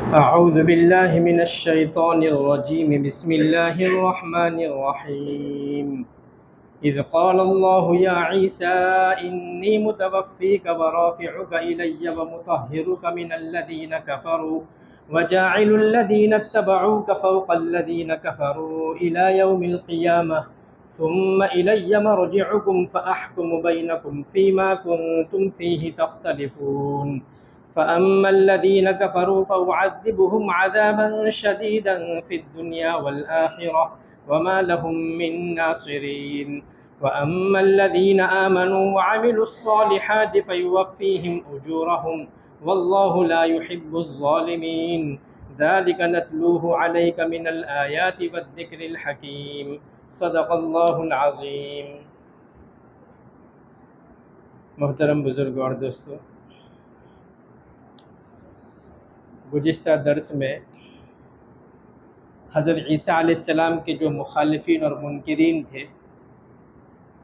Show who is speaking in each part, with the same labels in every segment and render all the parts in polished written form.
Speaker 1: أعوذ بالله من الشيطان الرجيم بسم الله الرحمن الرحيم إذ قال الله يا عيسى إني متوفيك ورافعك إلي ومطهرك من الذين كفروا وجاعل الذين اتبعوك فوق الذين كفروا إلى يوم القيامة ثم إلي مرجعكم فأحكم بينكم فيما كنتم فيه تختلفون فأما الذين كفروا فأعذبهم عذابا شديدا في الدنيا والآخرة وما لهم من ناصرين وأما الذين آمنوا وعملوا الصالحات فيوفيهم أجورهم والله لا يحب الظالمين ذلك نتلوه عليك من الآيات والذكر الحكيم صدق اللہ العظیم۔ محترم بزرگ اور دوستو، گزشتہ درس میں حضرت عیسیٰ علیہ السلام کے جو مخالفین اور منکرین تھے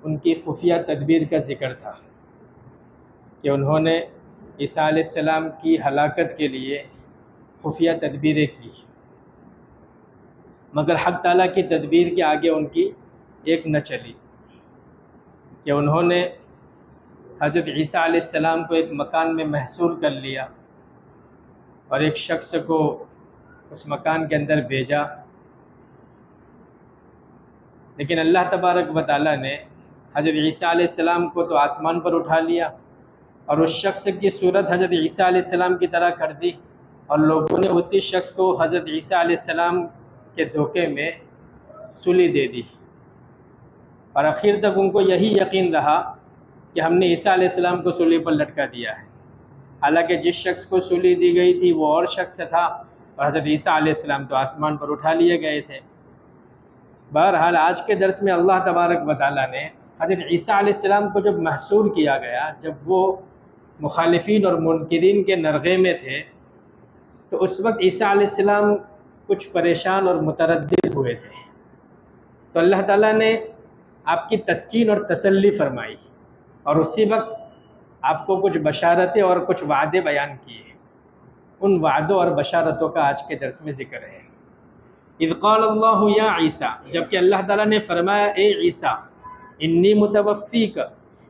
Speaker 1: ان کی خفیہ تدبیر کا ذکر تھا کہ انہوں نے عیسیٰ علیہ السلام کی ہلاکت کے لیے خفیہ تدبیریں کی، مگر حق تعالیٰ کی تدبیر کے آگے ان کی ایک نہ چلی کہ انہوں نے حضرت عیسیٰ علیہ السلام کو ایک مکان میں محصور کر لیا اور ایک شخص کو اس مکان کے اندر بھیجا، لیکن اللہ تبارک و تعالیٰ نے حضرت عیسیٰ علیہ السلام کو تو آسمان پر اٹھا لیا اور اس شخص کی صورت حضرت عیسیٰ علیہ السلام کی طرح کر دی، اور لوگوں نے اسی شخص کو حضرت عیسیٰ علیہ السلام کے دھوکے میں سولی دے دی، اور آخر تک ان کو یہی یقین رہا کہ ہم نے عیسیٰ علیہ السلام کو سولی پر لٹکا دیا ہے، حالانکہ جس شخص کو سولی دی گئی تھی وہ اور شخص تھا اور حضرت عیسیٰ علیہ السلام تو آسمان پر اٹھا لیے گئے تھے۔ بہرحال آج کے درس میں اللہ تبارک و تعالیٰ نے حضرت عیسیٰ علیہ السلام کو جب محصور کیا گیا، جب وہ مخالفین اور منکرین کے نرغے میں تھے، تو اس وقت عیسیٰ علیہ السلام کچھ پریشان اور متردد ہوئے تھے، تو اللہ تعالیٰ نے آپ کی تسکین اور تسلی فرمائی اور اسی وقت آپ کو کچھ بشارتیں اور کچھ وعدے بیان کیے۔ ان وعدوں اور بشارتوں کا آج کے درس میں ذکر ہے۔ اذ قال اللہ یا عیسیٰ، جبکہ اللہ تعالیٰ نے فرمایا اے عیسیٰ، انی متوفیک،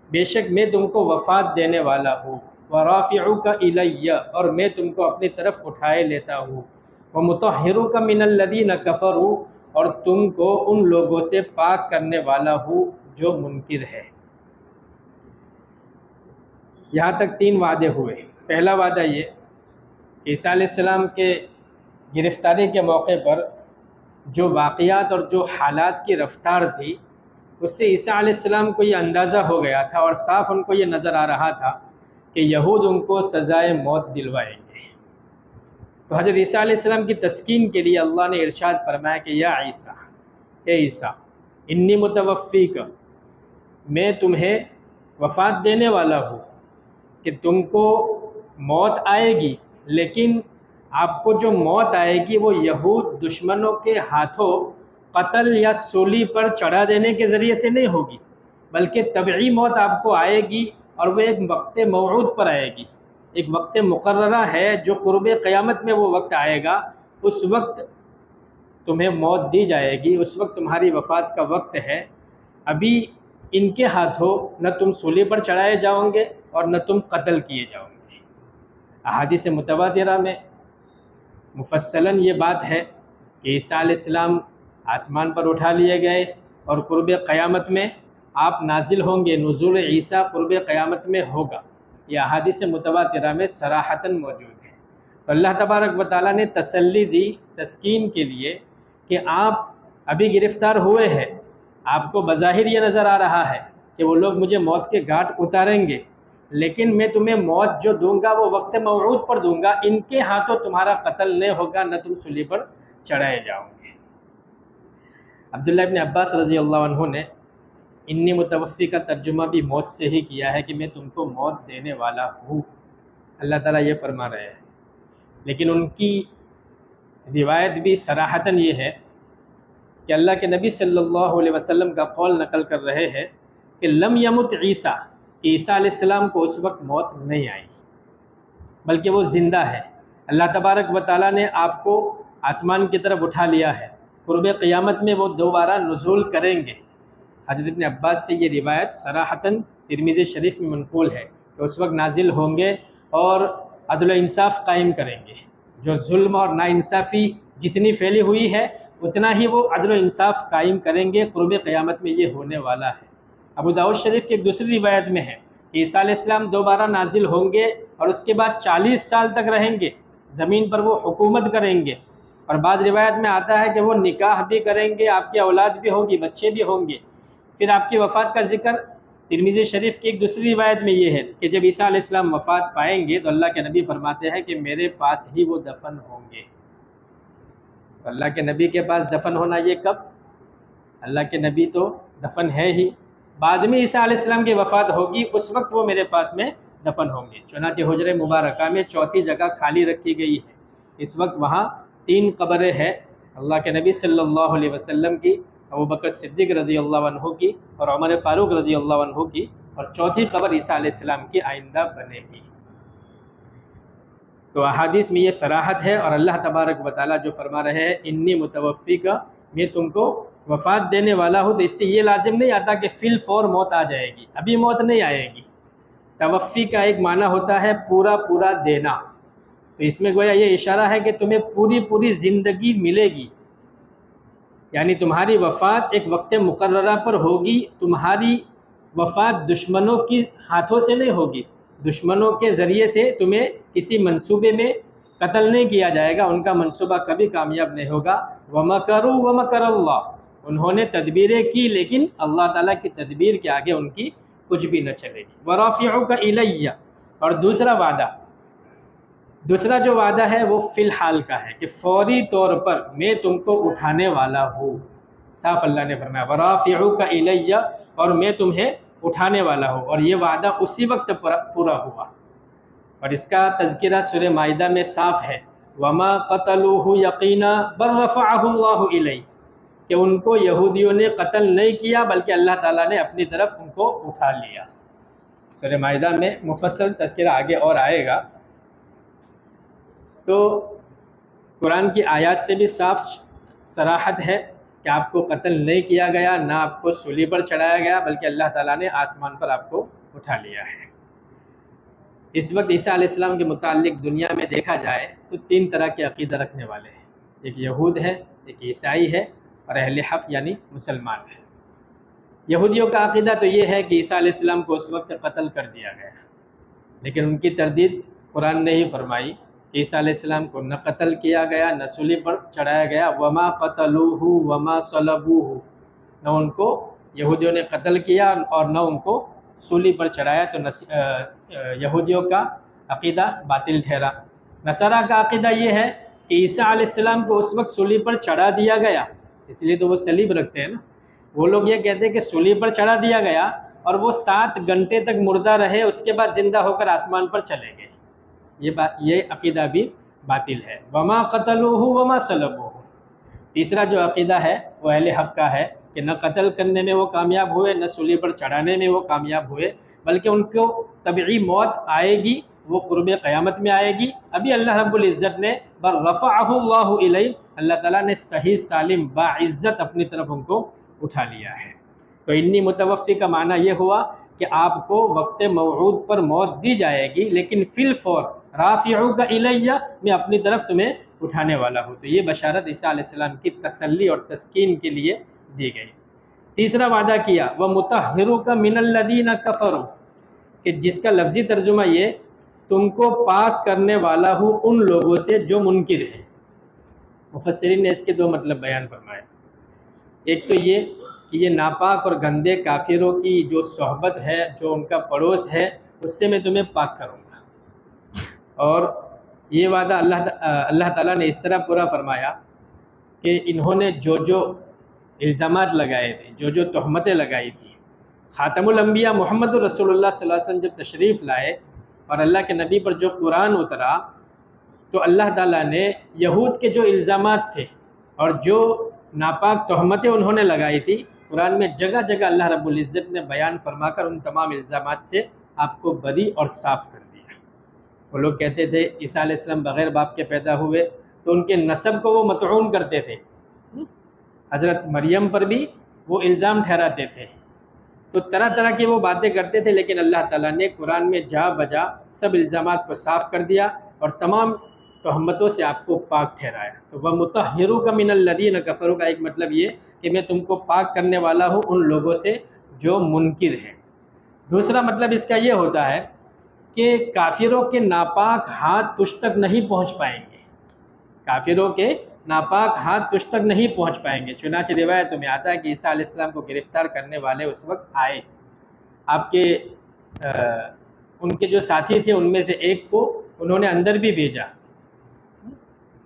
Speaker 1: بے شک میں تم کو وفات دینے والا ہوں، ورافعک الی، اور میں تم کو اپنی طرف اٹھائے لیتا ہوں، ومطہرک من الذین کفروا، اور تم کو ان لوگوں سے پاک کرنے والا ہوں جو منکر ہے۔ یہاں تک 3 وعدے ہوئے۔ پہلا وعدہ یہ کہ عیسیٰ علیہ السلام کے گرفتاری کے موقع پر جو واقعات اور جو حالات کی رفتار تھی، اس سے عیسیٰ علیہ السلام کو یہ اندازہ ہو گیا تھا اور صاف ان کو یہ نظر آ رہا تھا کہ یہود ان کو سزائے موت دلوائیں گے۔ تو حضرت عیسیٰ علیہ السلام کی تسکین کے لیے اللہ نے ارشاد فرمایا کہ یا عیسیٰ، اے عیسیٰ، انی متوفیک، میں تمہیں وفات دینے والا ہوں، کہ تم کو موت آئے گی، لیکن آپ کو جو موت آئے گی وہ یہود دشمنوں کے ہاتھوں قتل یا سولی پر چڑھا دینے کے ذریعے سے نہیں ہوگی، بلکہ طبعی موت آپ کو آئے گی، اور وہ ایک وقت موعود پر آئے گی، ایک وقت مقررہ ہے جو قرب قیامت میں وہ وقت آئے گا، اس وقت تمہیں موت دی جائے گی، اس وقت تمہاری وفات کا وقت ہے۔ ابھی ان کے ہاتھوں نہ تم سولی پر چڑھائے جاؤ گے اور نہ تم قتل کیے جاؤ گے۔ احادیث متواترہ میں مفصلاً یہ بات ہے کہ عیسیٰ علیہ السلام آسمان پر اٹھا لیے گئے اور قرب قیامت میں آپ نازل ہوں گے، نزول عیسیٰ قرب قیامت میں ہوگا، یہ احادیث متواترہ میں صراحتاً موجود ہے۔ تو اللہ تبارک و تعالیٰ نے تسلی دی تسکین کے لیے کہ آپ ابھی گرفتار ہوئے ہیں، آپ کو بظاہر یہ نظر آ رہا ہے کہ وہ لوگ مجھے موت کے گھاٹ اتاریں گے، لیکن میں تمہیں موت جو دوں گا وہ وقت موعود پر دوں گا، ان کے ہاتھوں تمہارا قتل نہیں ہوگا، نہ تم سولی پر چڑھائے جاؤ گے۔ عبداللہ ابن عباس رضی اللہ عنہ نے انی متوفی کا ترجمہ بھی موت سے ہی کیا ہے کہ میں تم کو موت دینے والا ہوں، اللہ تعالیٰ یہ فرما رہے ہیں، لیکن ان کی روایت بھی صراحتاً یہ ہے کہ اللہ کے نبی صلی اللہ علیہ وسلم کا قول نقل کر رہے ہیں کہ لم یمت عیسیٰ، کہ عیسیٰ علیہ السلام کو اس وقت موت نہیں آئی، بلکہ وہ زندہ ہے، اللہ تبارک و تعالیٰ نے آپ کو آسمان کی طرف اٹھا لیا ہے، قرب قیامت میں وہ دوبارہ نزول کریں گے۔ حضرت ابن عباس سے یہ روایت صراحتاً ترمذی شریف میں منقول ہے کہ اس وقت نازل ہوں گے اور عدل و انصاف قائم کریں گے۔ جو ظلم اور ناانصافی جتنی پھیلی ہوئی ہے اتنا ہی وہ عدل و انصاف قائم کریں گے، قرب قیامت میں یہ ہونے والا ہے۔ ابو داؤد شریف کی ایک دوسری روایت میں ہے کہ عیسیٰ علیہ السلام دوبارہ نازل ہوں گے اور اس کے بعد 40 سال تک رہیں گے، زمین پر وہ حکومت کریں گے، اور بعض روایت میں آتا ہے کہ وہ نکاح بھی کریں گے، آپ کی اولاد بھی ہوگی، بچے بھی ہوں گے۔ پھر آپ کی وفات کا ذکر ترمذی شریف کی ایک دوسری روایت میں یہ ہے کہ جب عیسیٰ علیہ السلام وفات پائیں گے تو اللہ کے نبی فرماتے ہیں کہ میرے پاس ہی وہ دفن ہوں گے۔ اللہ کے نبی کے پاس دفن ہونا یہ کب؟ اللہ کے نبی تو دفن ہے ہی، بعد میں عیسیٰ علیہ السلام کی وفات ہوگی، اس وقت وہ میرے پاس میں دفن ہوں گے۔ چنانچہ حجرہ مبارکہ میں چوتھی جگہ خالی رکھی گئی ہے، اس وقت وہاں 3 قبریں ہیں، اللہ کے نبی صلی اللہ علیہ وسلم کی، ابوبکر صدیق رضی اللہ عنہ کی اور عمر فاروق رضی اللہ عنہ کی، اور چوتھی قبر عیسیٰ علیہ السلام کی آئندہ بنے گی۔ تو احادیث میں یہ صراحت ہے، اور اللہ تبارک و تعالیٰ جو فرما رہے ہیں انی متوفی کا، میں تم کو وفات دینے والا ہوں، تو اس سے یہ لازم نہیں آتا کہ فی الفور موت آ جائے گی، ابھی موت نہیں آئے گی۔ توفی کا ایک معنی ہوتا ہے پورا پورا دینا، تو اس میں گویا یہ اشارہ ہے کہ تمہیں پوری پوری زندگی ملے گی، یعنی تمہاری وفات ایک وقت مقررہ پر ہوگی، تمہاری وفات دشمنوں کی ہاتھوں سے نہیں ہوگی، دشمنوں کے ذریعے سے تمہیں کسی منصوبے میں قتل نہیں کیا جائے گا، ان کا منصوبہ کبھی کامیاب نہیں ہوگا۔ وَمَكَرُوا وَمَكَرَ اللَّهُ، انہوں نے تدبیریں کی لیکن اللہ تعالیٰ کی تدبیر کے آگے ان کی کچھ بھی نہ چلے گی۔ وَرَافِعُكَ إِلَيَّ، اور دوسرا جو وعدہ ہے وہ فی الحال کا ہے کہ فوری طور پر میں تم کو اٹھانے والا ہوں، صاف اللہ نے فرمایا وَرَافِعُكَ إِلَيَّ، اور میں تمہیں اٹھانے والا ہوں، اور یہ وعدہ اسی وقت پورا ہوا، اور اس کا تذکرہ سورہ مائدہ میں صاف ہے وَمَا قَتَلُوهُ يَقِينًا بَلْ رَفَعَهُ اللَّهُ إِلَيْهِ، کہ ان کو یہودیوں نے قتل نہیں کیا بلکہ اللہ تعالیٰ نے اپنی طرف ان کو اٹھا لیا۔ سورہ مائدہ میں مفصل تذکرہ آگے اور آئے گا۔ تو قرآن کی آیات سے بھی صاف صراحت ہے کہ آپ کو قتل نہیں کیا گیا، نہ آپ کو سولی پر چڑھایا گیا، بلکہ اللہ تعالیٰ نے آسمان پر آپ کو اٹھا لیا ہے۔ اس وقت عیسیٰ علیہ السلام کے متعلق دنیا میں دیکھا جائے تو 3 طرح کے عقیدہ رکھنے والے ہیں، ایک یہود ہے، ایک عیسائی ہے، اور اہل حق یعنی مسلمان ہے۔ یہودیوں کا عقیدہ تو یہ ہے کہ عیسیٰ علیہ السلام کو اس وقت قتل کر دیا گیا، لیکن ان کی تردید قرآن نے ہی فرمائی کہ عیسیٰ علیہ السلام کو نہ قتل کیا گیا، نہ سولی پر چڑھایا گیا، وما قتلوہ وما صلبوہ، نہ ان کو یہودیوں نے قتل کیا اور نہ ان کو سولی پر چڑھایا۔ تو یہودیوں کا عقیدہ باطل ٹھہرا۔ نصارہ کا عقیدہ یہ ہے کہ عیسیٰ علیہ السلام کو اس وقت سولی پر چڑھا دیا گیا، اس لیے تو وہ صلیب رکھتے ہیں نا، وہ لوگ یہ کہتے ہیں کہ سولی پر چڑھا دیا گیا اور وہ 7 گھنٹے تک مردہ رہے، اس کے بعد زندہ ہو کر آسمان پر چلے گئے، یہ عقیدہ بھی باطل ہے۔ وما قتلوہ وما صلبوہ۔ تیسرا جو عقیدہ ہے وہ اہل حق کا ہے کہ نہ قتل کرنے میں وہ کامیاب ہوئے، نہ سولی پر چڑھانے میں وہ کامیاب ہوئے، بلکہ ان کو طبعی موت آئے گی، وہ قرب قیامت میں آئے گی۔ ابھی اللہ رب العزت نے بل رفعہ اللہ الیہ، اللہ تعالیٰ نے صحیح سالم باعزت اپنی طرف ان کو اٹھا لیا ہے۔ تو انی متوفی کا معنی یہ ہوا کہ آپ کو وقت موعود پر موت دی جائے گی، لیکن فی الفور رافعوک الیہ، میں اپنی طرف تمہیں اٹھانے والا ہوں۔ تو یہ بشارت عیسیٰ علیہ السلام کی تسلی اور تسکین کے لیے دی گئی۔ تیسرا وعدہ کیا وَمُطَهِّرُكَ مِنَ الَّذِينَ كَفَرُوا، کہ جس کا لفظی ترجمہ یہ تم کو پاک کرنے والا ہوں ان لوگوں سے جو منکر ہیں۔ مفسرین نے اس کے 2 مطلب بیان فرمائے۔ ایک تو یہ کہ یہ ناپاک اور گندے کافروں کی جو صحبت ہے، جو ان کا پڑوس ہے، اس سے میں تمہیں پاک کروں گا۔ اور یہ وعدہ اللہ تعالیٰ نے اس طرح پورا فرمایا کہ انہوں نے جو الزامات لگائے تھے، جو تہمتیں لگائی تھیں، خاتم الانبیاء محمد رسول اللہ صلی اللہ علیہ وسلم جب تشریف لائے اور اللہ کے نبی پر جو قرآن اترا، تو اللہ تعالیٰ نے یہود کے جو الزامات تھے اور جو ناپاک تہمتیں انہوں نے لگائی تھی، قرآن میں جگہ جگہ اللہ رب العزت نے بیان فرما کر ان تمام الزامات سے آپ کو بری اور صاف کر دیا۔ وہ لوگ کہتے تھے عیسیٰ علیہ السلام بغیر باپ کے پیدا ہوئے، تو ان کے نسب کو وہ مطعون کرتے تھے، حضرت مریم پر بھی وہ الزام ٹھہراتے تھے، تو طرح طرح کی وہ باتیں کرتے تھے، لیکن اللہ تعالیٰ نے قرآن میں جا بجا سب الزامات کو صاف کر دیا اور تمام تہمتوں سے آپ کو پاک ٹھہرایا۔ تو وَمُطَهِّرُكَ مِنَ الَّذِينَ كَفَرُوا کا ایک مطلب یہ کہ میں تم کو پاک کرنے والا ہوں ان لوگوں سے جو منکر ہیں۔ دوسرا مطلب اس کا یہ ہوتا ہے کہ کافروں کے ناپاک ہاتھ تجھ تک نہیں پہنچ پائیں گے، کافروں کے ناپاک ہاتھ تجھ تک نہیں پہنچ پائیں گے۔ چنانچہ روایتوں میں آتا ہے کہ عیسیٰ علیہ السلام کو گرفتار کرنے والے اس وقت آئے، آپ کے ان کے جو ساتھی تھے ان میں سے ایک کو انہوں نے اندر بھی بھیجا،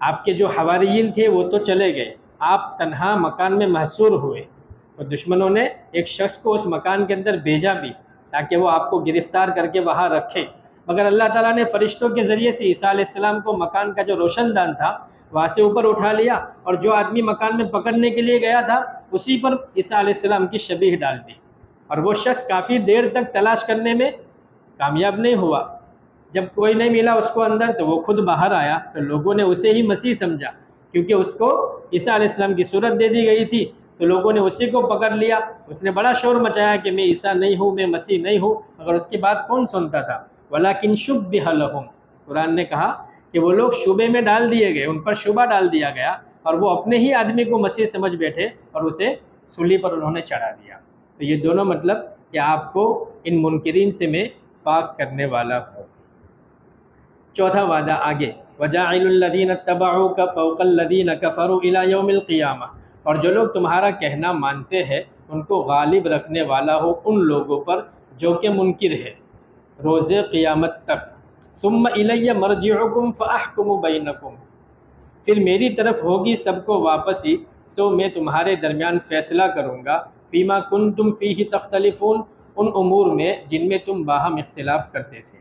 Speaker 1: آپ کے جو حواریین تھے وہ تو چلے گئے، آپ تنہا مکان میں محصور ہوئے، تو دشمنوں نے ایک شخص کو اس مکان کے اندر بھیجا بھی تاکہ وہ آپ کو گرفتار کر کے وہاں رکھے، مگر اللہ تعالیٰ نے فرشتوں کے ذریعے سے عیسیٰ علیہ السلام کو مکان کا جو روشن دان تھا وہاں سے اوپر اٹھا لیا، اور جو آدمی مکان میں پکڑنے کے لیے گیا تھا اسی پر عیسیٰ علیہ السلام کی شبیہ ڈال دی، اور وہ شخص کافی دیر تک تلاش کرنے میں کامیاب نہیں ہوا۔ جب کوئی نہیں ملا اس کو اندر تو وہ خود باہر آیا، تو لوگوں نے اسے ہی مسیح سمجھا، کیونکہ اس کو عیسیٰ علیہ السلام کی صورت دے دی گئی تھی، تو لوگوں نے اسی کو پکڑ لیا۔ اس نے بڑا شور مچایا کہ میں عیسیٰ نہیں ہوں، میں مسیح نہیں ہوں، مگر اس کی بات کون سنتا تھا؟ وَلَكِنْ شُبِّهَ لَهُمْ، قرآن نے کہا کہ وہ لوگ شبے میں ڈال دیے گئے، ان پر شبہ ڈال دیا گیا، اور وہ اپنے ہی آدمی کو مسیح سمجھ بیٹھے اور اسے سولی پر انہوں نے چڑھا دیا۔ تو یہ دونوں مطلب کہ آپ کو ان منکرین سے میں پاک کرنے والا ہوں۔ چوتھا وعدہ آگے، وَجَاعِلُ الَّذِينَ اتَّبَعُوكَ فَوْقَ الَّذِينَ كَفَرُوا إِلَى يَوْمِ الْقِيَامَةِ، اور جو لوگ تمہارا کہنا مانتے ہیں ان کو غالب رکھنے والا ہو ان لوگوں پر جو کہ منکر ہے روز قیامت تک۔ ثُمَّ إِلَيَّ مَرْجِعُكُمْ فَأَحْكُمُ بَيْنَكُمْ، پھر میری طرف ہوگی سب کو واپسی، سو میں تمہارے درمیان فیصلہ کروں گا، فیما کنتم فیہ تختلفون، ان امور میں جن میں تم باہم اختلاف کرتے تھے۔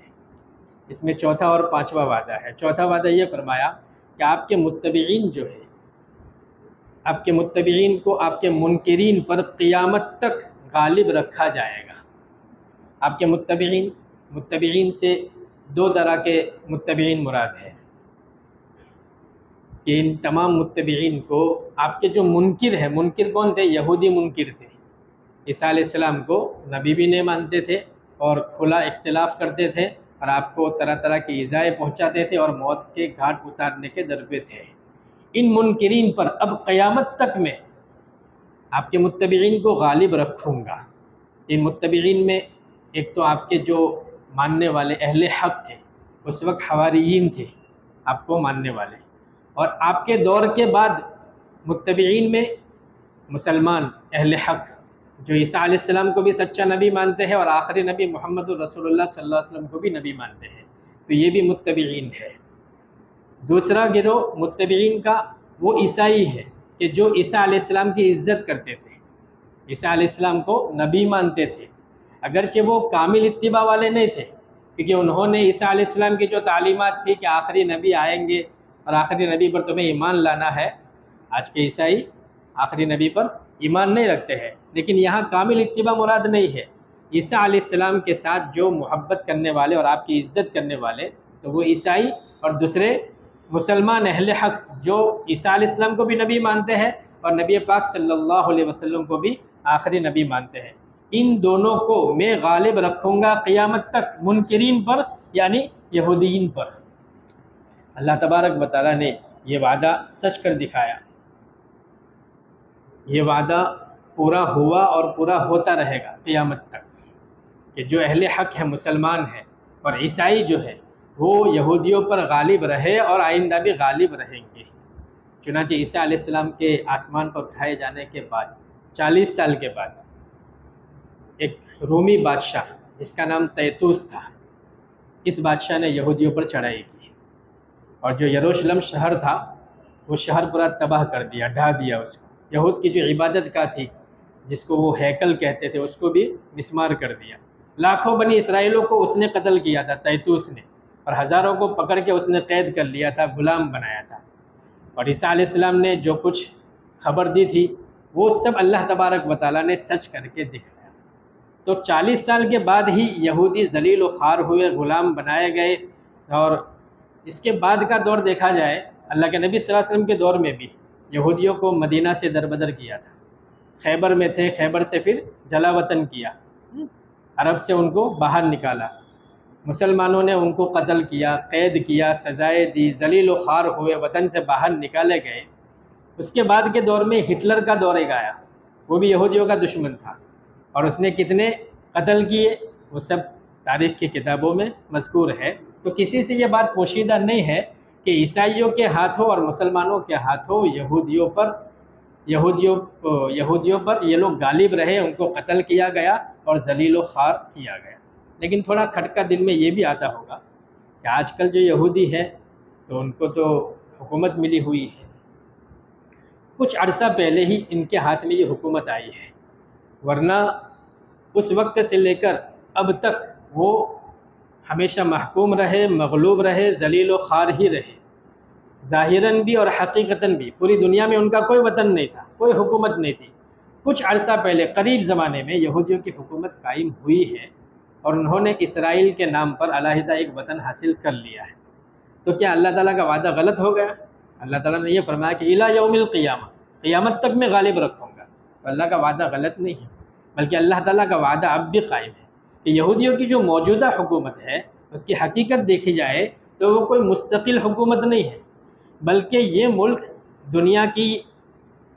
Speaker 1: اس میں چوتھا اور پانچواں وعدہ ہے۔ چوتھا وعدہ یہ فرمایا کہ آپ کے متبعین جو ہے، آپ کے متبعین کو آپ کے منکرین پر قیامت تک غالب رکھا جائے گا۔ آپ کے متبعین سے دو طرح کے متبعین مراد ہے کہ ان تمام متبعین کو آپ کے جو منکر ہیں، منکر کون تھے؟ یہودی منکر تھے، عیسیٰ علیہ السلام کو نبی بھی نہیں مانتے تھے اور کھلا اختلاف کرتے تھے اور آپ کو طرح طرح کی ایذائیں پہنچاتے تھے اور موت کے گھاٹ اتارنے کے در پہ تھے۔ ان منکرین پر اب قیامت تک میں آپ کے متبعین کو غالب رکھوں گا۔ ان متبعین میں ایک تو آپ کے جو ماننے والے اہل حق تھے، اس وقت حواریین تھے آپ کو ماننے والے، اور آپ کے دور کے بعد متبعین میں مسلمان اہل حق جو عیسیٰ علیہ السلام کو بھی سچا نبی مانتے ہیں اور آخری نبی محمد رسول اللہ صلی اللہ علیہ وسلم کو بھی نبی مانتے ہیں، تو یہ بھی متبعین ہے۔ دوسرا گروہ متبعین کا وہ عیسائی ہے کہ جو عیسیٰ علیہ السلام کی عزت کرتے تھے، عیسیٰ علیہ السلام کو نبی مانتے تھے، اگرچہ وہ کامل اتباع والے نہیں تھے، کیونکہ انہوں نے عیسیٰ علیہ السلام کی جو تعلیمات تھی کہ آخری نبی آئیں گے اور آخری نبی پر تمہیں ایمان لانا ہے، آج کے عیسائی آخری نبی پر ایمان نہیں رکھتے ہیں، لیکن یہاں کامل اتباع مراد نہیں ہے۔ عیسیٰ علیہ السلام کے ساتھ جو محبت کرنے والے اور آپ کی عزت کرنے والے تو وہ عیسائی، اور دوسرے مسلمان اہل حق جو عیسیٰ علیہ السلام کو بھی نبی مانتے ہیں اور نبی پاک صلی اللہ علیہ وسلم کو بھی آخری نبی مانتے ہیں، ان دونوں کو میں غالب رکھوں گا قیامت تک منکرین پر، یعنی یہودیین پر۔ اللہ تبارک و تعالیٰ نے یہ وعدہ سچ کر دکھایا، یہ وعدہ پورا ہوا اور پورا ہوتا رہے گا قیامت تک، کہ جو اہل حق ہے مسلمان ہیں اور عیسائی جو ہے وہ یہودیوں پر غالب رہے اور آئندہ بھی غالب رہیں گے۔ چنانچہ عیسیٰ علیہ السلام کے آسمان پر اٹھائے جانے کے بعد 40 سال کے بعد ایک رومی بادشاہ جس کا نام تیتوس تھا، اس بادشاہ نے یہودیوں پر چڑھائی کی، اور جو یروشلم شہر تھا وہ شہر پورا تباہ کر دیا، ڈھا دیا اس کو۔ یہود کی جو عبادت گاہ تھی جس کو وہ ہیکل کہتے تھے اس کو بھی مسمار کر دیا۔ لاکھوں بنی اسرائیلوں کو اس نے قتل کیا تھا تیتوس نے، اور ہزاروں کو پکڑ کے اس نے قید کر لیا تھا، غلام بنایا تھا۔ اور عیسیٰ علیہ السلام نے جو کچھ خبر دی تھی وہ سب اللہ تبارک و تعالیٰ نے سچ کر کے دکھایا۔ تو 40 سال کے بعد ہی یہودی ذلیل و خوار ہوئے، غلام بنائے گئے، اور اس کے بعد کا دور دیکھا جائے، اللہ کے نبی صلی اللہ علیہ وسلم کے دور میں بھی یہودیوں کو مدینہ سے دربدر کیا تھا، خیبر میں تھے، خیبر سے پھر جلا وطن کیا، عرب سے ان کو باہر نکالا، مسلمانوں نے ان کو قتل کیا، قید کیا، سزائیں دی، ذلیل و خوار ہوئے، وطن سے باہر نکالے گئے۔ اس کے بعد کے دور میں ہٹلر کا دور ایک آیا، وہ بھی یہودیوں کا دشمن تھا، اور اس نے کتنے قتل کیے وہ سب تاریخ کی کتابوں میں مذکور ہے۔ تو کسی سے یہ بات پوشیدہ نہیں ہے کہ عیسائیوں کے ہاتھوں اور مسلمانوں کے ہاتھوں یہودیوں پر یہ لوگ غالب رہے، ان کو قتل کیا گیا اور ذلیل و خوار کیا گیا۔ لیکن تھوڑا کھٹکا دل میں یہ بھی آتا ہوگا کہ آج کل جو یہودی ہے تو ان کو تو حکومت ملی ہوئی ہے، کچھ عرصہ پہلے ہی ان کے ہاتھ میں یہ حکومت آئی ہے، ورنہ اس وقت سے لے کر اب تک وہ ہمیشہ محکوم رہے، مغلوب رہے، ذلیل و خوار ہی رہے، ظاہراً بھی اور حقیقتاً بھی۔ پوری دنیا میں ان کا کوئی وطن نہیں تھا، کوئی حکومت نہیں تھی۔ کچھ عرصہ پہلے قریب زمانے میں یہودیوں کی حکومت قائم ہوئی ہے، اور انہوں نے اسرائیل کے نام پر علیحدہ ایک وطن حاصل کر لیا ہے۔ تو کیا اللہ تعالیٰ کا وعدہ غلط ہو گیا؟ اللہ تعالیٰ نے یہ فرمایا کہ الی یوم القیامہ، قیامت تک میں غالب رکھوں گا۔ تو اللہ کا وعدہ غلط نہیں ہے، بلکہ اللہ تعالیٰ کا وعدہ اب بھی قائم ہے کہ یہودیوں کی جو موجودہ حکومت ہے اس کی حقیقت دیکھی جائے تو وہ کوئی مستقل حکومت نہیں ہے، بلکہ یہ ملک دنیا کی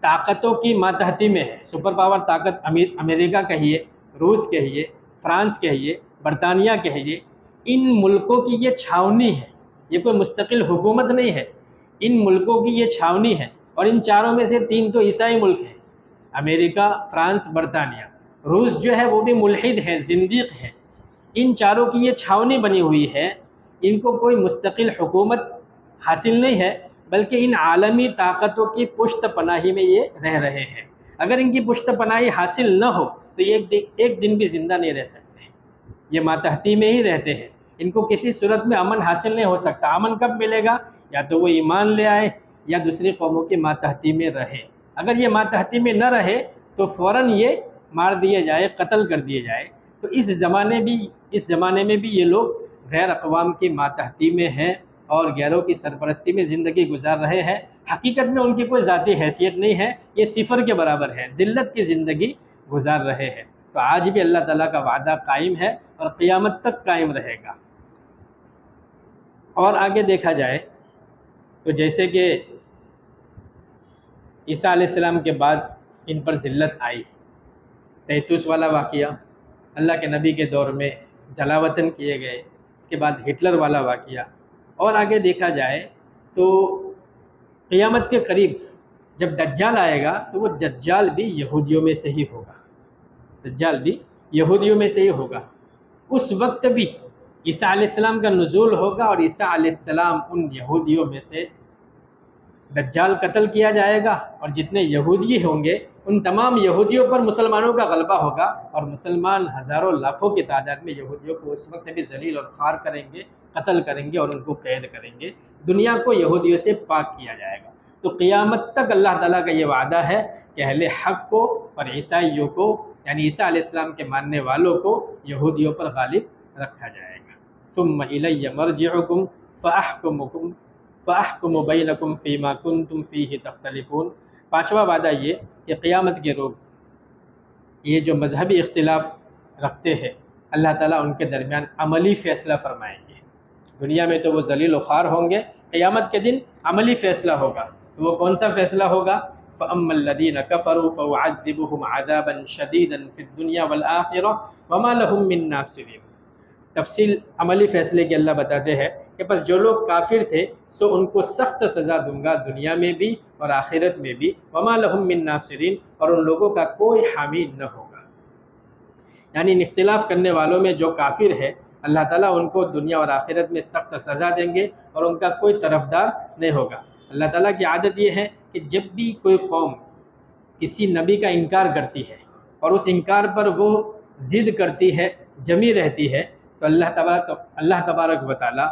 Speaker 1: طاقتوں کی ماتحتی میں ہے۔ سپر پاور طاقت امریکہ کہیے، روس کہیے، فرانس کہیے، برطانیہ کہیے، ان ملکوں کی یہ چھاونی ہے، یہ کوئی مستقل حکومت نہیں ہے، ان ملکوں کی یہ چھاونی ہے۔ اور ان چاروں میں سے 3 تو عیسائی ملک ہیں، امریکہ، فرانس، برطانیہ۔ روس جو ہے وہ بھی ملحد ہے، زندیق ہے۔ ان چاروں کی یہ چھاونی بنی ہوئی ہے، ان کو کوئی مستقل حکومت حاصل نہیں ہے، بلکہ ان عالمی طاقتوں کی پشت پناہی میں یہ رہ رہے ہیں۔ اگر ان کی پشت پناہی حاصل نہ ہو تو یہ ایک دن بھی زندہ نہیں رہ سکتے، یہ ماتحتی میں ہی رہتے ہیں۔ ان کو کسی صورت میں امن حاصل نہیں ہو سکتا۔ امن کب ملے گا؟ یا تو وہ ایمان لے آئے یا دوسری قوموں کی ماتحتی میں رہے۔ اگر یہ ماتحتی میں نہ رہے تو فوراً یہ مار دیے جائے، قتل کر دیے جائے۔ تو اس زمانے میں بھی یہ لوگ غیر اقوام کی ماتحتی میں ہیں اور غیروں کی سرپرستی میں زندگی گزار رہے ہیں۔ حقیقت میں ان کی کوئی ذاتی حیثیت نہیں ہے، یہ صفر کے برابر ہے، ذلت کی زندگی گزار رہے ہیں۔ تو آج بھی اللہ تعالیٰ کا وعدہ قائم ہے اور قیامت تک قائم رہے گا۔ اور آگے دیکھا جائے تو جیسے کہ عیسیٰ علیہ السلام کے بعد ان پر ذلت آئی، 33 والا واقعہ، اللہ کے نبی کے دور میں جلا وطن کیے گئے، اس کے بعد ہٹلر والا واقعہ، اور آگے دیکھا جائے تو قیامت کے قریب جب دجال آئے گا تو وہ دجال بھی یہودیوں میں سے ہی ہوگا، دجال بھی یہودیوں میں سے ہی ہوگا۔ اس وقت بھی عیسیٰ علیہ السلام کا نزول ہوگا اور عیسیٰ علیہ السلام ان یہودیوں میں سے دجال قتل کیا جائے گا، اور جتنے یہودی ہوں گے ان تمام یہودیوں پر مسلمانوں کا غلبہ ہوگا، اور مسلمان ہزاروں لاکھوں کی تعداد میں یہودیوں کو اس وقت بھی ذلیل اور خوار کریں گے، قتل کریں گے اور ان کو قید کریں گے۔ دنیا کو یہودیوں سے پاک کیا جائے گا۔ تو قیامت تک اللہ تعالیٰ کا یہ وعدہ ہے کہ اہل حق کو اور عیسائیوں کو، یعنی عیسیٰ علیہ السلام کے ماننے والوں کو، یہودیوں پر غالب رکھا جائے گا۔ ثم الی مرجعکم فاحکم بینکم فیما کنتم فیہ تختلفون۔ 5واں وعدہ یہ کہ قیامت کے روز یہ جو مذہبی اختلاف رکھتے ہیں اللہ تعالیٰ ان کے درمیان عملی فیصلہ فرمائیں گے۔ دنیا میں تو وہ ذلیل و خوار ہوں گے، قیامت کے دن عملی فیصلہ ہوگا۔ تو وہ کون سا فیصلہ ہوگا؟ فَأَمَّا الَّذِينَ كَفَرُوا فَأُعَذِّبُهُمْ عَذَابًا شَدِيدًا فِي الدُّنْيَا وَالْآخِرَةِ وَمَا لَهُم مِّن نَّاصِرِينَ۔ تفصیل عملی فیصلے کے اللہ بتاتے ہیں کہ بس جو لوگ کافر تھے سو ان کو سخت سزا دوں گا دنیا میں بھی اور آخرت میں بھی، وَمَا لَهُم مِّن نَّاصِرِينَ، اور ان لوگوں کا کوئی حامی نہ ہوگا۔ یعنی ان اختلاف کرنے والوں میں جو کافر ہے اللہ تعالیٰ ان کو دنیا اور آخرت میں سخت سزا دیں گے اور ان کا کوئی طرفدار نہیں ہوگا۔ اللہ تعالیٰ کی عادت یہ ہے کہ جب بھی کوئی قوم کسی نبی کا انکار کرتی ہے اور اس انکار پر وہ ضد کرتی ہے، جمی رہتی ہے، تو اللہ تبارک و تعالیٰ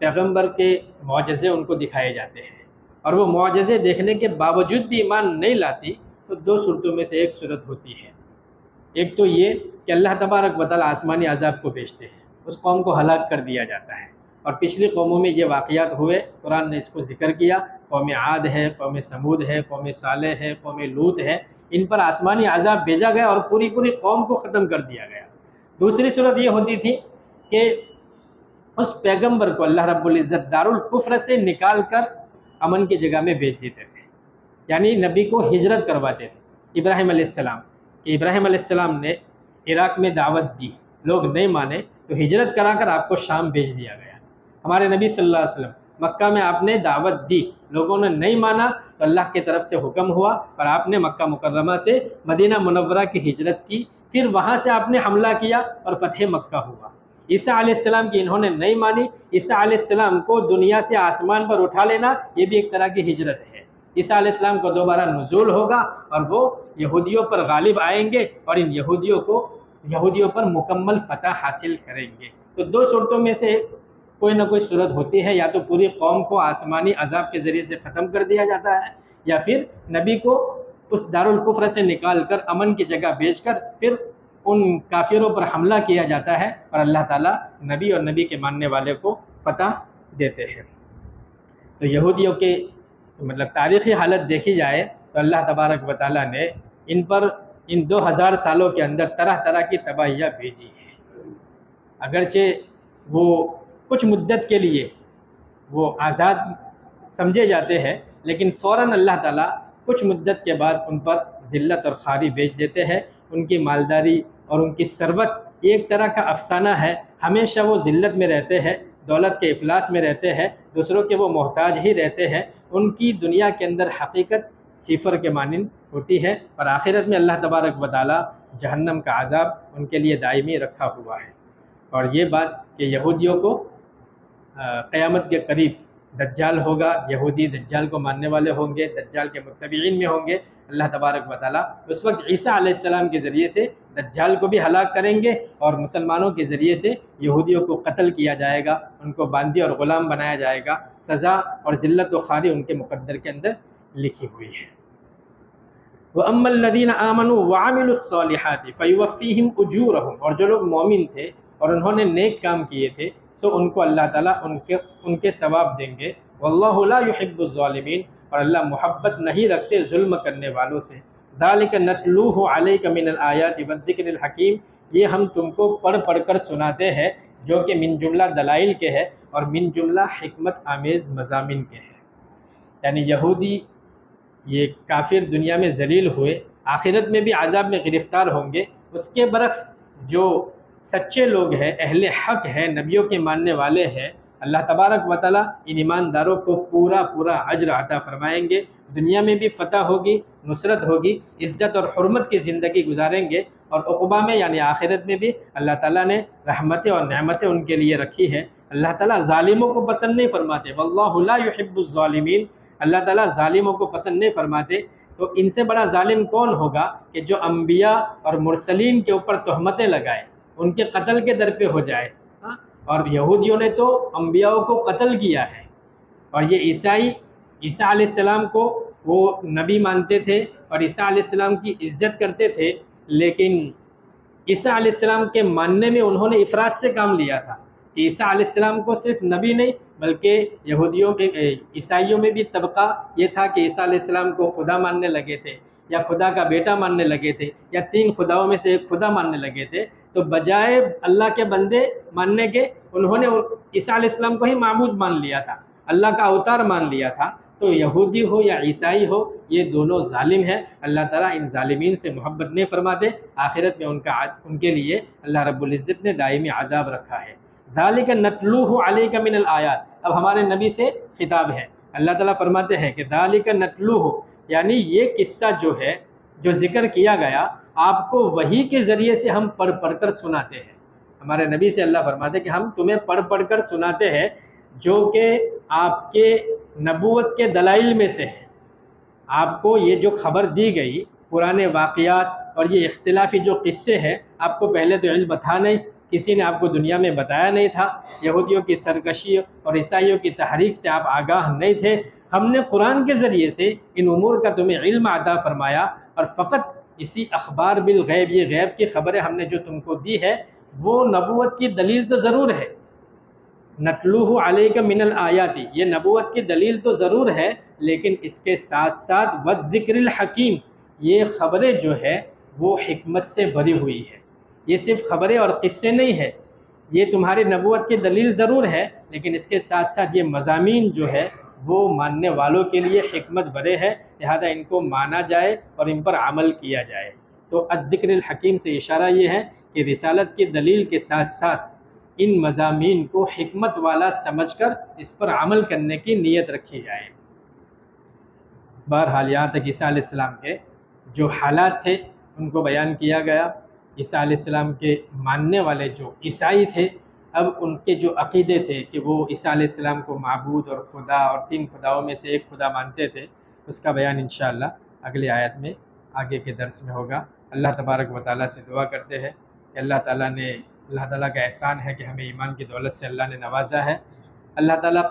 Speaker 1: پیغمبر کے معجزے ان کو دکھائے جاتے ہیں، اور وہ معجزے دیکھنے کے باوجود بھی ایمان نہیں لاتی تو 2 صورتوں میں سے ایک صورت ہوتی ہے۔ ایک تو یہ کہ اللہ تبارک و تعالیٰ آسمانی عذاب کو بھیجتے ہیں، اس قوم کو ہلاک کر دیا جاتا ہے۔ اور پچھلی قوموں میں یہ واقعات ہوئے، قرآن نے اس کو ذکر کیا۔ قوم عاد ہے، قوم سمود ہے، قوم صالح ہے، قوم لوط ہے، ان پر آسمانی عذاب بھیجا گیا اور پوری قوم کو ختم کر دیا گیا۔ دوسری صورت یہ ہوتی تھی کہ اس پیغمبر کو اللہ رب العزت دارالکفر سے نکال کر امن کی جگہ میں بھیج دیتے تھے، یعنی نبی کو ہجرت کرواتے تھے۔ ابراہیم علیہ السلام، کہ ابراہیم علیہ السلام نے عراق میں دعوت دی، لوگ نہیں مانے تو ہجرت کرا کر آپ کو شام بھیج دیا گیا۔ ہمارے نبی صلی اللہ علیہ وسلم مکہ میں آپ نے دعوت دی، لوگوں نے نہیں مانا تو اللہ کی طرف سے حکم ہوا اور آپ نے مکہ مکرمہ سے مدینہ منورہ کی ہجرت کی، پھر وہاں سے آپ نے حملہ کیا اور فتح مکہ ہوا۔ عیسیٰ علیہ السلام کی انہوں نے نہیں مانی، عیسیٰ علیہ السلام کو دنیا سے آسمان پر اٹھا لینا یہ بھی ایک طرح کی ہجرت ہے۔ عیسیٰ علیہ السلام کو دوبارہ نزول ہوگا اور وہ یہودیوں پر غالب آئیں گے اور ان یہودیوں پر مکمل فتح حاصل کریں گے۔ تو دو صورتوں میں سے کوئی نہ کوئی صورت ہوتی ہے، یا تو پوری قوم کو آسمانی عذاب کے ذریعے سے ختم کر دیا جاتا ہے، یا پھر نبی کو اس دارالکفر سے نکال کر امن کی جگہ بھیج کر پھر ان کافروں پر حملہ کیا جاتا ہے اور اللہ تعالیٰ نبی اور نبی کے ماننے والے کو فتح دیتے ہیں۔ تو یہودیوں کے تاریخی حالت دیکھی جائے تو اللہ تبارک و تعالیٰ نے ان پر ان 2000 سالوں کے اندر طرح طرح کی تباہیاں بھیجی ہیں۔ اگرچہ وہ کچھ مدت کے لیے وہ آزاد سمجھے جاتے ہیں، لیکن فوراً اللہ تعالیٰ کچھ مدت کے بعد ان پر ذلت اور خواری بھیج دیتے ہیں۔ ان کی مالداری اور ان کی ثروت ایک طرح کا افسانہ ہے، ہمیشہ وہ ذلت میں رہتے ہیں، دولت کے افلاس میں رہتے ہیں، دوسروں کے وہ محتاج ہی رہتے ہیں۔ ان کی دنیا کے اندر حقیقت صفر کے مانند ہوتی ہے، اور آخرت میں اللہ تبارک و تعالیٰ جہنم کا عذاب ان کے لیے دائمی رکھا ہوا ہے۔ اور یہ بات کہ یہودیوں کو قیامت کے قریب دجال ہوگا، یہودی دجال کو ماننے والے ہوں گے، دجال کے متبعین میں ہوں گے، اللہ تبارک و تعالیٰ اس وقت عیسیٰ علیہ السلام کے ذریعے سے دجال کو بھی ہلاک کریں گے، اور مسلمانوں کے ذریعے سے یہودیوں کو قتل کیا جائے گا، ان کو باندی اور غلام بنایا جائے گا۔ سزا اور ذلت و خواری ان کے مقدر کے اندر لکھی ہوئی ہے۔ وَأَمَّا الَّذِينَ آمَنُوا وَعَمِلُوا الصَّالِحَاتِ فَيُوَفِّيهِمْ أُجُورَهُمْ، اور جو لوگ مومن تھے اور انہوں نے نیک کام کیے تھے سو ان کو اللہ تعالیٰ ان کے ثواب دیں گے۔ وَاللَّهُ لَا يُحِبُّ الظَّالِمِينَ، اور اللہ محبت نہیں رکھتے ظلم کرنے والوں سے۔ ذَلِكَ نَتْلُوهُ عَلَيْكَ مِنَ الْآيَاتِ وَالذِّكْرِ الْحَكِيمِ، یہ ہم تم کو پڑھ کر سناتے ہیں جو کہ من جملہ دلائل کے ہے اور من جملہ حکمت آمیز مضامین کے ہیں۔ یعنی یہودی یہ کافر دنیا میں ذلیل ہوئے، آخرت میں بھی عذاب میں گرفتار ہوں گے۔ اس کے برعکس جو سچے لوگ ہیں، اہل حق ہیں، نبیوں کے ماننے والے ہیں، اللہ تبارک و تعالیٰ ان ایمانداروں کو پورا اجر عطا فرمائیں گے۔ دنیا میں بھی فتح ہوگی، نصرت ہوگی، عزت اور حرمت کی زندگی گزاریں گے، اور عقبہ میں یعنی آخرت میں بھی اللہ تعالیٰ نے رحمتیں اور نعمتیں ان کے لیے رکھی ہیں۔ اللہ تعالیٰ ظالموں کو پسند نہیں فرماتے، واللہ لا يحب الظالمین، اللہ تعالیٰ ظالموں کو پسند نہیں فرماتے۔ تو ان سے بڑا ظالم کون ہوگا کہ جو انبیاء اور مرسلین کے اوپر تہمتیں لگائے، ان کے قتل کے در پہ ہو جائے۔ اور یہودیوں نے تو انبیاء کو قتل کیا ہے، اور یہ عیسیٰ علیہ السلام کو وہ نبی مانتے تھے اور عیسیٰ علیہ السلام کی عزت کرتے تھے، لیکن عیسیٰ علیہ السلام کے ماننے میں انہوں نے افراط سے کام لیا تھا کہ عیسیٰ علیہ السلام کو صرف نبی نہیں بلکہ عیسائیوں میں بھی طبقہ یہ تھا کہ عیسیٰ علیہ السلام کو خدا ماننے لگے تھے، یا خدا کا بیٹا ماننے لگے تھے، یا 3 خداؤں میں سے ایک خدا ماننے لگے تھے۔ تو بجائے اللہ کے بندے ماننے کے انہوں نے عیسیٰ علیہ السلام کو ہی معبود مان لیا تھا، اللہ کا اوتار مان لیا تھا۔ تو یہودی ہو یا عیسائی ہو، یہ دونوں ظالم ہیں۔ اللہ تعالیٰ ان ظالمین سے محبت نہیں فرماتے، آخرت میں ان کے لیے اللہ رب العزت نے دائمی عذاب رکھا ہے۔ ذَلِكَ نَتْلُوهُ عَلَيْكَ مِنَ الْآيَاتِ، اب ہمارے نبی سے خطاب ہے۔ اللہ تعالیٰ فرماتے ہیں کہ ذَلِكَ نَتْلُوهُ، یعنی یہ قصہ جو ہے، جو ذکر کیا گیا، آپ کو وحی کے ذریعے سے ہم پڑھ کر سناتے ہیں۔ ہمارے نبی سے اللہ فرماتے ہیں کہ ہم تمہیں پڑھ کر سناتے ہیں، جو کہ آپ کے نبوت کے دلائل میں سے ہے۔ آپ کو یہ جو خبر دی گئی، پرانے واقعات اور یہ اختلافی جو قصے ہیں، آپ کو پہلے تو علم تھا نہیں، کسی نے آپ کو دنیا میں بتایا نہیں تھا، یہودیوں کی سرکشی اور عیسائیوں کی تحریک سے آپ آگاہ نہیں تھے۔ ہم نے قرآن کے ذریعے سے ان امور کا تمہیں علم عطا فرمایا، اور فقط اسی اخبار بالغیب، یہ غیب کی خبریں ہم نے جو تم کو دی ہے، وہ نبوت کی دلیل تو ضرور ہے، نتلوہ علیک من الآیاتی، یہ نبوت کی دلیل تو ضرور ہے، لیکن اس کے ساتھ ساتھ والذکر الحکیم، یہ خبریں جو ہے وہ حکمت سے بھری ہوئی ہے۔ یہ صرف خبریں اور قصے نہیں ہے، یہ تمہاری نبوت کی دلیل ضرور ہے، لیکن اس کے ساتھ ساتھ یہ مضامین جو ہے وہ ماننے والوں کے لیے حکمت بھرے ہے، لہذا ان کو مانا جائے اور ان پر عمل کیا جائے۔ تو الذکر الحکیم سے اشارہ یہ ہے کہ رسالت کی دلیل کے ساتھ ساتھ ان مضامین کو حکمت والا سمجھ کر اس پر عمل کرنے کی نیت رکھی جائے۔ بہرحال یہاں تک عیسیٰ علیہ السلام کے جو حالات تھے ان کو بیان کیا گیا۔ عیسیٰ علیہ السلام کے ماننے والے جو عیسائی تھے، اب ان کے جو عقیدے تھے کہ وہ عیسیٰ علیہ السلام کو معبود اور خدا اور 3 خداؤں میں سے ایک خدا مانتے تھے، اس کا بیان انشاءاللہ اگلی آیت میں آگے کے درس میں ہوگا۔ اللہ تبارک و تعالیٰ سے دعا کرتے ہیں کہ اللہ تعالیٰ کا احسان ہے کہ ہمیں ایمان کی دولت سے اللہ نے نوازا ہے۔ اللہ تعالیٰ